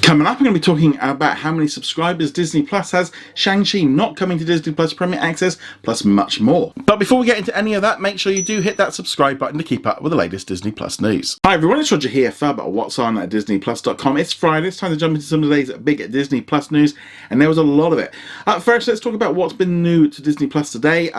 Coming up, I'm going to be talking about how many subscribers Disney Plus has, Shang-Chi not coming to Disney Plus Premier Access, plus much more. But before we get into any of that, make sure you do hit that subscribe button to keep up with the latest Disney Plus news. Hi everyone, it's Roger here for What's On at DisneyPlus.com. It's Friday, it's time to jump into some of today's big Disney Plus news, and there was a lot of it. First, let's talk about what's been new to Disney Plus today.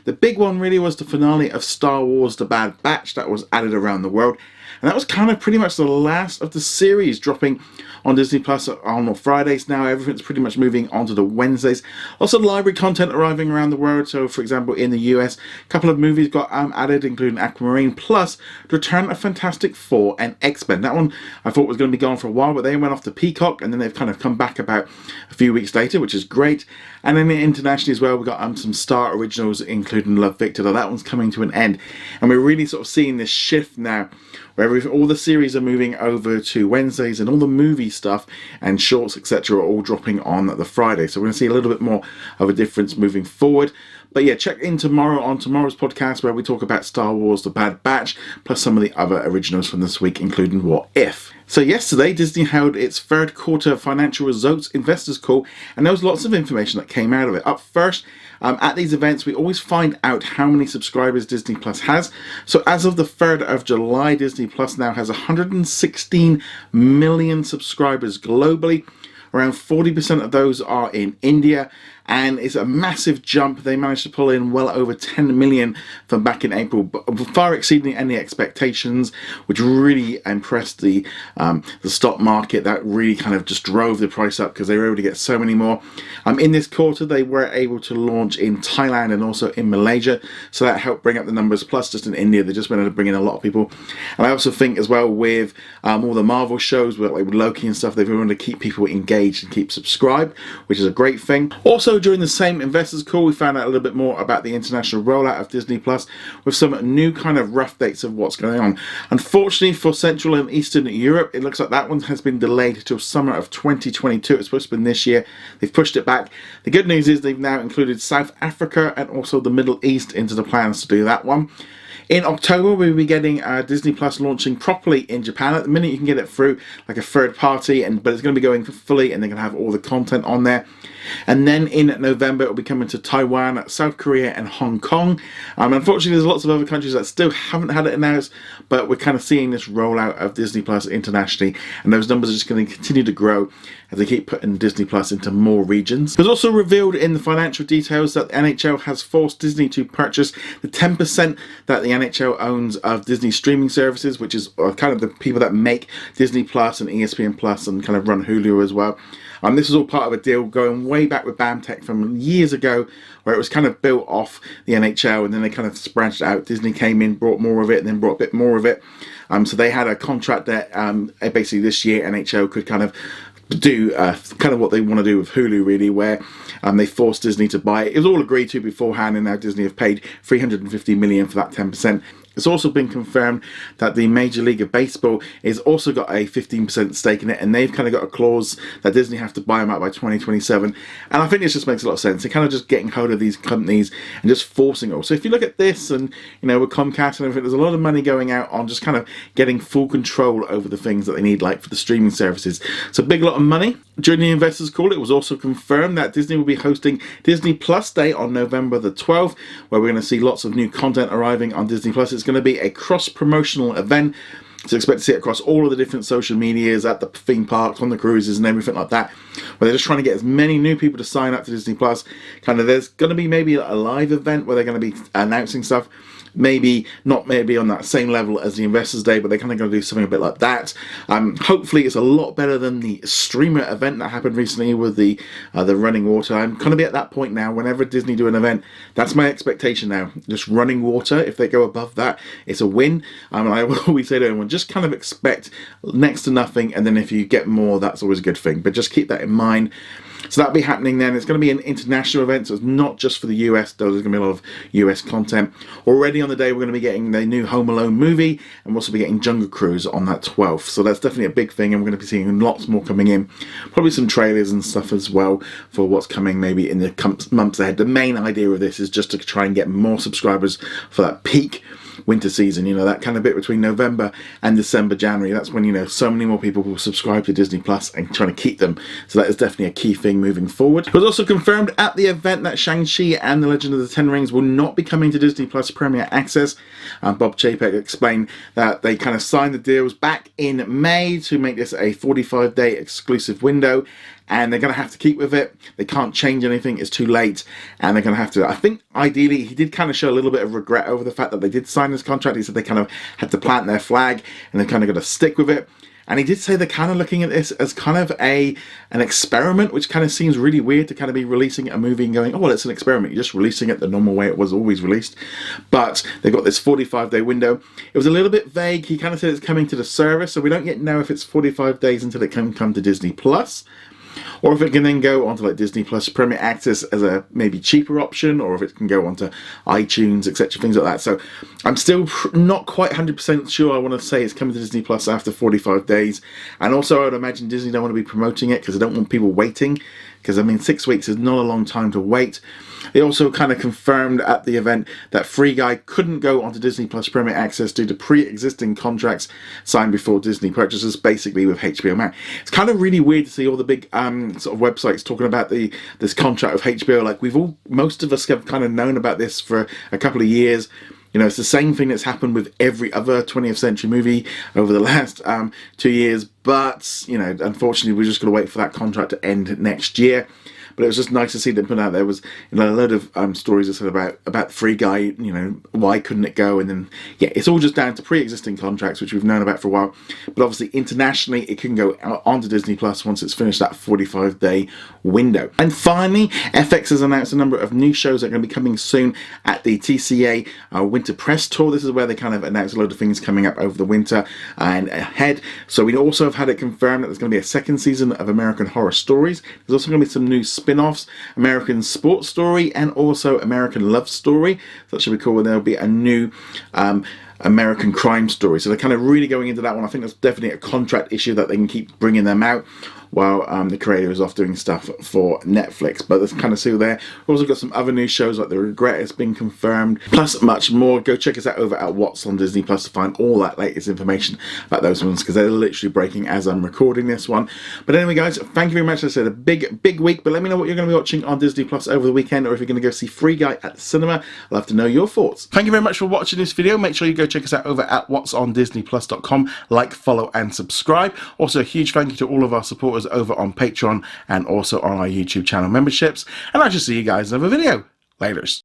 The big one really was the finale of Star Wars The Bad Batch that was added around the world. And that was kind of pretty much the last of the series dropping on Disney Plus on Fridays now. Everything's pretty much moving on to the Wednesdays. Also, library content arriving around the world. So, for example, in the US, a couple of movies got added, including Aquamarine, plus the return of Fantastic Four and X-Men. That one I thought was going to be gone for a while, but they went off to Peacock, and then they've kind of come back about a few weeks later, which is great. And then internationally as well, we got some Star originals, including Love Victor. That one's coming to an end. And we're really sort of seeing this shift now, where all the series are moving over to Wednesdays, and all the movie stuff and shorts, etc., are all dropping on the Friday. So we're going to see a little bit more of a difference moving forward. But yeah, check in tomorrow on tomorrow's podcast, where we talk about Star Wars The Bad Batch, plus some of the other originals from this week, including What If. So yesterday, Disney held its third quarter financial results investors call, and there was lots of information that came out of it. Up first, at these events, we always find out how many subscribers Disney Plus has. So as of the 3rd of July, Disney Plus now has 116 million subscribers globally. Around 40% of those are in India, and it's a massive jump. They managed to pull in well over 10 million from back in April, far exceeding any expectations, which really impressed the stock market. That really kind of just drove the price up because they were able to get so many more. In this quarter, they were able to launch in Thailand and also in Malaysia, so that helped bring up the numbers. Plus, just in India, they just went able to bring in a lot of people. And I also think as well with all the Marvel shows, like with Loki and stuff, they've been able to keep people engaged and keep subscribed, which is a great thing. Also, during the same investors call, we found out a little bit more about the international rollout of Disney Plus, with some new kind of rough dates of what's going on. Unfortunately for Central and Eastern Europe, it looks like that one has been delayed till summer of 2022. It's supposed to be this year. They've pushed it back. The good news is they've now included South Africa and also the Middle East into the plans to do that one. In October, we'll be getting Disney Plus launching properly in Japan. At the minute, you can get it through like a third party, but it's going to be going fully, and they're going to have all the content on there. And then in November, it'll be coming to Taiwan, South Korea, and Hong Kong. Unfortunately, there's lots of other countries that still haven't had it announced, but we're kind of seeing this rollout of Disney Plus internationally, and those numbers are just going to continue to grow as they keep putting Disney Plus into more regions. It was also revealed in the financial details that the NHL has forced Disney to purchase the 10% that the NHL owns of Disney streaming services, which is kind of the people that make Disney Plus and ESPN Plus and kind of run Hulu as well. This is all part of a deal going way back with BAMTech from years ago, where it was kind of built off the NHL, and then they kind of branched out. Disney came in, brought more of it, and then brought a bit more of it. So they had a contract that basically this year NHL could kind of do kind of what they want to do with Hulu, really, where they forced Disney to buy it. It was all agreed to beforehand, and now Disney have paid $350 million for that 10%. It's also been confirmed that the Major League of Baseball has also got a 15% stake in it, and they've kind of got a clause that Disney have to buy them out by 2027. And I think this just makes a lot of sense. They're kind of just getting hold of these companies and just forcing it all. So if you look at this, and with Comcast and everything, there's a lot of money going out on just kind of getting full control over the things that they need, like for the streaming services. So a big lot of money. During the investors call, it was also confirmed that Disney will be hosting Disney Plus Day on November the 12th, where we're going to see lots of new content arriving on Disney Plus. It's going to be a cross-promotional event, so expect to see it across all of the different social medias, at the theme parks, on the cruises and everything like that, where they're just trying to get as many new people to sign up to Disney Plus. There's going to be maybe a live event where they're going to be announcing stuff. Maybe not on that same level as the Investors Day, but they're kind of going to do something a bit like that. Hopefully it's a lot better than the streamer event that happened recently with the running water. I'm going to be at that point now. Whenever Disney do an event, that's my expectation now. Just running water. If they go above that, it's a win. And I will always say to everyone, just kind of expect next to nothing, and then if you get more, that's always a good thing. But just keep that in mind. So that'll be happening then. It's going to be an international event, so it's not just for the US, though there's going to be a lot of US content. Already on the day, we're going to be getting the new Home Alone movie, and we'll also be getting Jungle Cruise on that 12th. So that's definitely a big thing, and we're going to be seeing lots more coming in. Probably some trailers and stuff as well for what's coming maybe in the months ahead. The main idea of this is just to try and get more subscribers for that peak winter season, you know, that kind of bit between November and December, January. That's when, you know, so many more people will subscribe to Disney Plus and trying to keep them. So that is definitely a key thing moving forward. It was also confirmed at the event that Shang-Chi and the Legend of the Ten Rings will not be coming to Disney Plus Premier Access. Bob Chapek explained that they kind of signed the deals back in May to make this a 45-day exclusive window, and they're going to have to keep with it. They can't change anything, it's too late, and they're going to have to, I think ideally, he did kind of show a little bit of regret over the fact that they did sign this contract. He said they kind of had to plant their flag and they're kind of going to stick with it. And he did say they're kind of looking at this as kind of an experiment, which kind of seems really weird to kind of be releasing a movie and going, oh, well, it's an experiment. You're just releasing it the normal way it was always released. But they've got this 45-day window. It was a little bit vague. He kind of said it's coming to the service, so we don't yet know if it's 45 days until it can come to Disney Plus, or if it can then go onto like Disney Plus Premier Access as a maybe cheaper option, or if it can go onto iTunes, etc., things like that. So I'm still not quite 100% sure. I want to say it's coming to Disney Plus after 45 days. And also I would imagine Disney don't want to be promoting it because they don't want people waiting, because I mean 6 weeks is not a long time to wait. They also kind of confirmed at the event that Free Guy couldn't go onto Disney Plus Premier Access due to pre-existing contracts signed before Disney purchases, basically with HBO Max. It's kind of really weird to see all the big sort of websites talking about this contract with HBO. Like most of us have kind of known about this for a couple of years. You know, it's the same thing that's happened with every other 20th century movie over the last 2 years. But, you know, unfortunately, we're just going to wait for that contract to end next year. But it was just nice to see them put out. There was, you know, a load of stories that said about Free Guy, you know, why couldn't it go? And then, yeah, it's all just down to pre-existing contracts, which we've known about for a while. But obviously, internationally, it can go onto Disney Plus once it's finished that 45-day window. And finally, FX has announced a number of new shows that are going to be coming soon at the TCA Winter Press Tour. This is where they kind of announced a load of things coming up over the winter and ahead. So we also have had it confirmed that there's going to be a second season of American Horror Stories. There's also going to be some new spin-offs, American Sports Story and also American Love Story. So that should be cool. And there'll be a new American Crime Story. So they're kind of really going into that one. I think that's definitely a contract issue that they can keep bringing them out while the creator is off doing stuff for Netflix. But let's kind of see there. We've also got some other new shows like The Regret has been confirmed, plus much more. Go check us out over at What's on Disney Plus to find all that latest information about those ones, because they're literally breaking as I'm recording this one. But anyway, guys, thank you very much. As I said, a big week. But let me know what you're going to be watching on Disney Plus over the weekend, or if you're going to go see Free Guy at the cinema. I'd love to know your thoughts. Thank you very much for watching this video. Make sure you go check us out over at whatsondisneyplus.com. Like, follow, and subscribe. Also, a huge thank you to all of our supporters over on Patreon and also on our YouTube channel memberships. And I shall see you guys in another video. Laters.